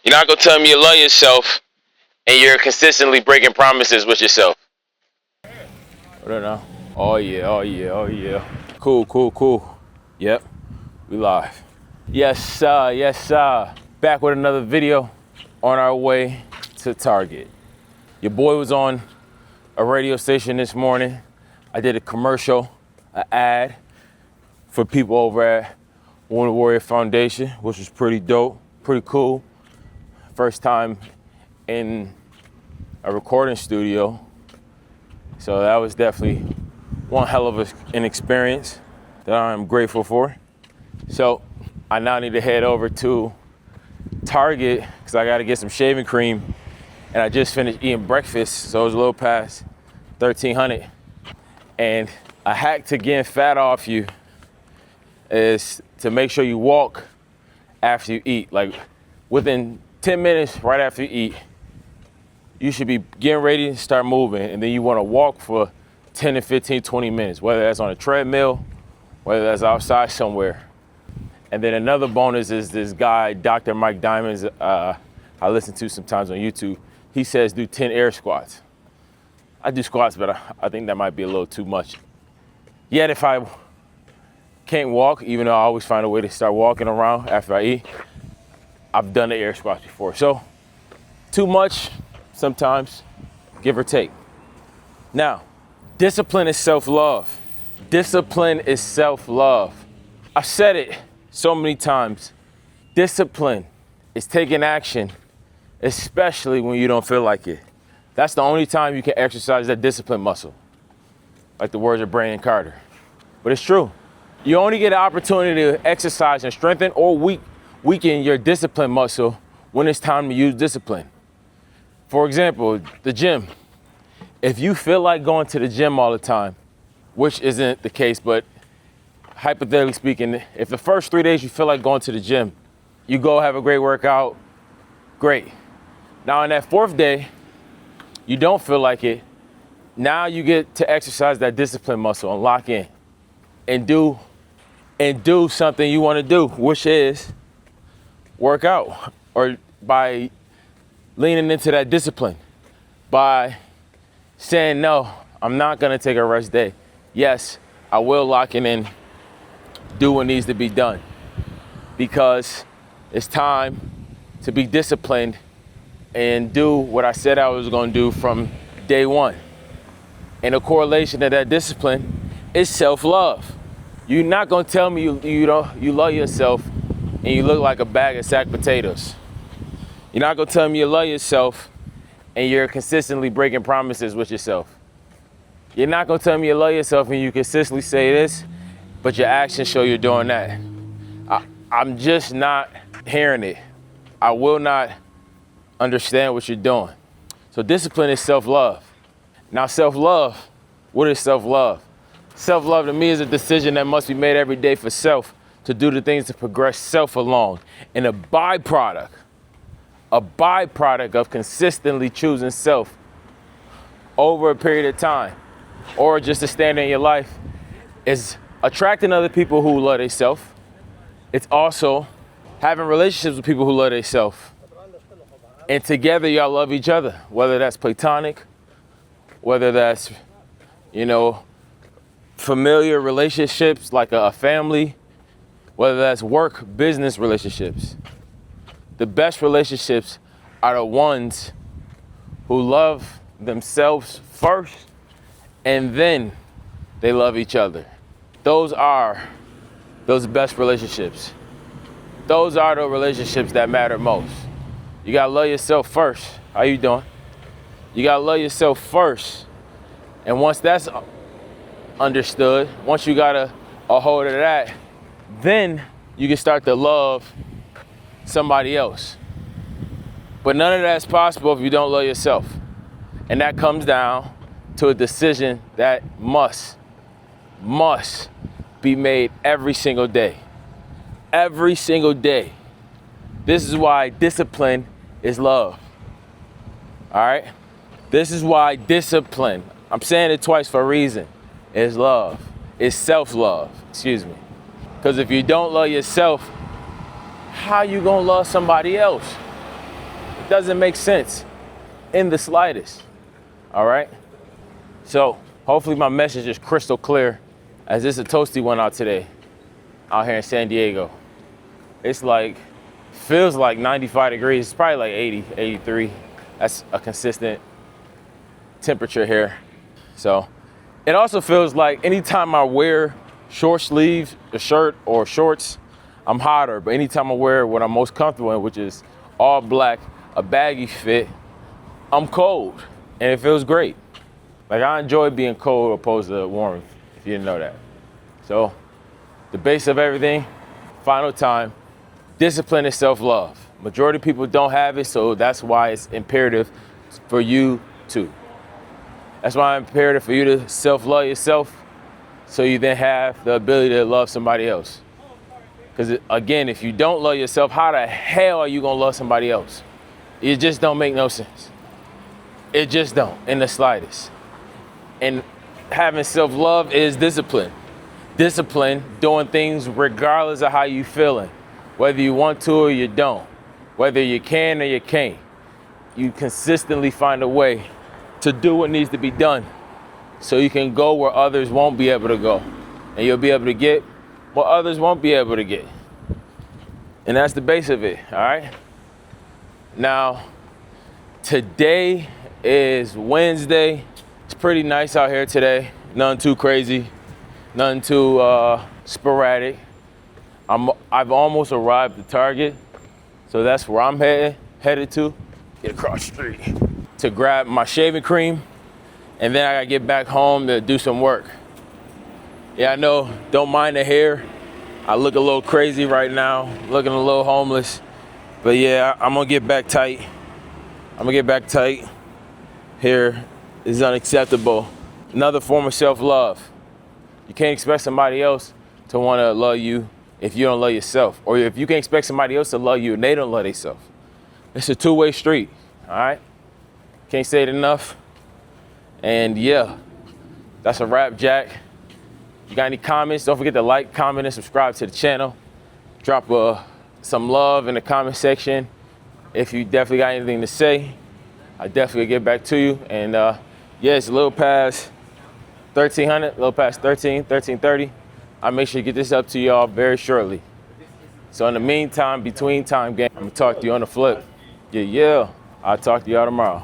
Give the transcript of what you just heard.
You're not gonna tell me you love yourself and you're consistently breaking promises with yourself. I don't know. Oh yeah, oh yeah, oh yeah. Cool, cool, cool. Yep, we live. Yes, sir, yes, sir. Back with another video on our way to Target. Your boy was on a radio station this morning. I did a commercial, an ad for people over at Wounded Warrior Foundation, which was pretty dope, pretty cool. First time in a recording studio. So that was definitely one hell of an experience that I am grateful for. So I now need to head over to Target because I got to get some shaving cream. And I just finished eating breakfast, so it was a little past 1300. And a hack to getting fat off you is to make sure you walk after you eat. Like within 10 minutes right after you eat, you should be getting ready to start moving, and then you want to walk for 10 to 15, 20 minutes, whether that's on a treadmill, whether that's outside somewhere. And then another bonus is this guy, Dr. Mike Diamonds, I listen to sometimes on YouTube. He says do 10 air squats. I do squats, but I think that might be a little too much. Yet if I can't walk, even though I always find a way to start walking around after I eat, I've done the air squats before. So too much sometimes, give or take. Now, discipline is self-love. Discipline is self-love. I've said it so many times. Discipline is taking action, especially when you don't feel like it. That's the only time you can exercise that discipline muscle, like the words of Brandon Carter. But it's true. You only get an opportunity to exercise and strengthen or weaken your discipline muscle when it's time to use discipline. For example, the gym. If you feel like going to the gym all the time, which isn't the case, but hypothetically speaking, if the first 3 days you feel like going to the gym, you go have a great workout, great. Now on that fourth day, you don't feel like it. Now you get to exercise that discipline muscle and lock in and do something you want to do, which is work out, or by leaning into that discipline, by saying, no, I'm not gonna take a rest day. Yes, I will lock it in, do what needs to be done, because it's time to be disciplined and do what I said I was gonna do from day one. And a correlation to that discipline is self-love. You're not gonna tell me you love yourself and you look like a bag of sacked potatoes. You're not gonna tell me you love yourself and you're consistently breaking promises with yourself. You're not gonna tell me you love yourself and you consistently say this, but your actions show you're doing that. I'm just not hearing it. I will not understand what you're doing. So discipline is self-love. Now self-love, what is self-love? Self-love to me is a decision that must be made every day for self to do the things to progress self along. And a byproduct of consistently choosing self over a period of time, or just a standard in your life, is attracting other people who love themselves. It's also having relationships with people who love themselves. And together y'all love each other, whether that's platonic, whether that's, familiar relationships like a family, whether that's work, business relationships. The best relationships are the ones who love themselves first and then they love each other. Those are those best relationships. Those are the relationships that matter most. You gotta love yourself first. How you doing? You gotta love yourself first. And once that's understood, once you got a hold of that, then you can start to love somebody else. But none of that's possible if you don't love yourself. And that comes down to a decision that must be made every single day. Every single day. This is why discipline is love. All right? This is why discipline, I'm saying it twice for a reason, is love. It's self-love, excuse me. Because if you don't love yourself, how you gonna love somebody else? doesn't make sense in the slightest. All right? So hopefully my message is crystal clear, as it's a toasty one out today, out here in San Diego. It's like, feels like 95 degrees. It's probably like 80, 83. That's a consistent temperature here. So it also feels like anytime I wear short sleeves, a shirt or shorts, I'm hotter. But anytime I wear what I'm most comfortable in, which is all black, a baggy fit, I'm cold, and it feels great. Like, I enjoy being cold opposed to warm, if you didn't know that. So the base of everything, final time, discipline is self-love. Majority of people don't have it, so that's why it's imperative for you to. That's why it's imperative for you to self-love yourself, so you then have the ability to love somebody else. Because again, if you don't love yourself, how the hell are you gonna love somebody else? It just don't make no sense. It just don't, in the slightest. And having self-love is discipline. Discipline, doing things regardless of how you feeling. Whether you want to or you don't. Whether you can or you can't. You consistently find a way to do what needs to be done, so you can go where others won't be able to go. And you'll be able to get what others won't be able to get. And that's the base of it, all right? Now, today is Wednesday. It's pretty nice out here today. Nothing too crazy, nothing too sporadic. I've almost arrived at Target, so that's where I'm headed to. Get across the street to grab my shaving cream, and then I gotta get back home to do some work. Yeah, I know, don't mind the hair. I look a little crazy right now, looking a little homeless, but yeah, I'm gonna get back tight. Hair is unacceptable. Another form of self-love. You can't expect somebody else to wanna love you if you don't love yourself, or if you can't expect somebody else to love you and they don't love themselves. It's a two-way street, all right? Can't say it enough. And yeah, that's a wrap, Jack. You got any comments? Don't forget to like, comment, and subscribe to the channel. Drop some love in the comment section. If you definitely got anything to say, I definitely get back to you. And yeah, it's a little past 1300, a little past 1330. I'll make sure to get this up to y'all very shortly. So in the meantime, between time game, I'm gonna talk to you on the flip. Yeah, I'll talk to y'all tomorrow.